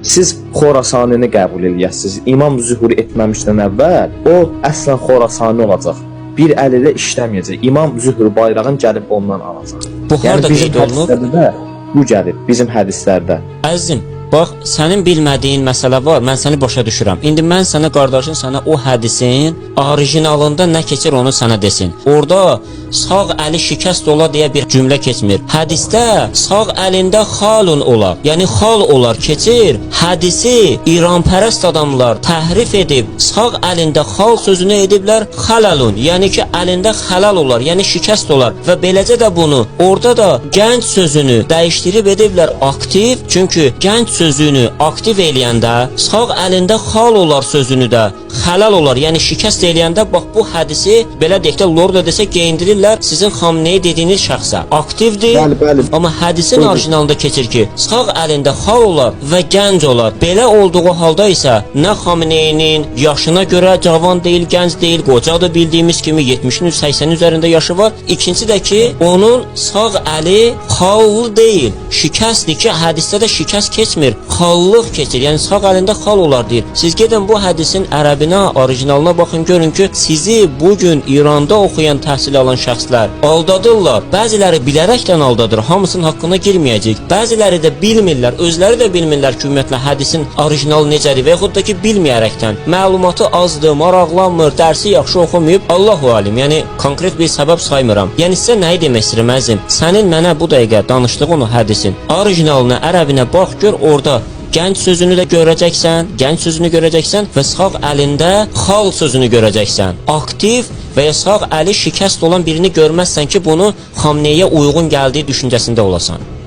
siz Xorasanini qəbul eləyəsiniz. İmam zühur etməmişdən əvvəl o əslən Xorasani olacaq. Bir əl ilə işləməyəcək. İmam zühur bayrağın gəlib ondan alacaq. Bu harda qeyd olunub? Bu gəlir bizim hədislərdə. Əzizim, bax, sənin bilmədiyin məsələ var, mən səni başa düşürəm. İndi mən sənə, qardaşın sənə o hədisin orijinalında nə keçir onu sənə desin. Orada sağ əli şikəst ola deyə bir cümlə keçmir. Hədisdə sağ əlində xalun olar, yəni xal olar keçir. Hədisi İranpərəst adamlar təhrif edib, sağ əlində xal sözünü ediblər xalalun, yəni ki, əlində xəlal olar, yəni şikəst olar və beləcə də bunu orada da gənc sözünü dəyişdirib ediblər aktiv, çünki gənc sözünü aktiv eləyəndə sağ əlində xal olar sözünü də xəlal olar, yəni şikəst eləyəndə bax bu hədisi belə deyək də lorda desək geyindirirlər sizin Xamneyi dediyiniz şəxsə. Aktivdir, bəli. Amma hədisin orijinalında keçir ki, sağ əlində xal olar və gənc olar. Belə olduğu halda isə nə Xamneyinin yaşına görə cavan deyil, gənc deyil, qocadır bildiyimiz kimi 70-in 80-in üzərində yaşı var. İkincisi də ki, onun sağ əli xallı deyil, şikəstdir ki, hədisdə də şikəst keçmir, xallıq keçir, yəni sağ əlində xal olar deyir. Siz gedin bu hədisin ərəbinə, orijinalına baxın, görün ki, sizi bugün İranda oxuyan, təhsil alan şəxslər aldadırlar. Bəziləri bilərəkdən aldadır, hamısının haqqına girməyəcək. Bəziləri də bilmirlər, özləri də bilmirlər ki, ümumiyyətlə hədisin orijinalı necədir və yaxud da ki, bilməyərəkdən. Məlumatı azdır, maraqlanmır, dərsi yaxşı oxumayıb, Allahu alim, yəni konkret bir səbəb saymıram. Yəni sizə nəyi demək istəyirəm əzizim? Sənin mənə bu dəqiqə danışdığın o hədisin orijinalına, ərəbinə bax, gör orada gənc sözünü də görəcəksən, və sağ əlində xal sözünü görəcəksən. Aktiv və ya sağ əli şikəst olan birini görməzsən ki, bunu Xamneyə uyğun gəldiyi düşüncəsində olasan.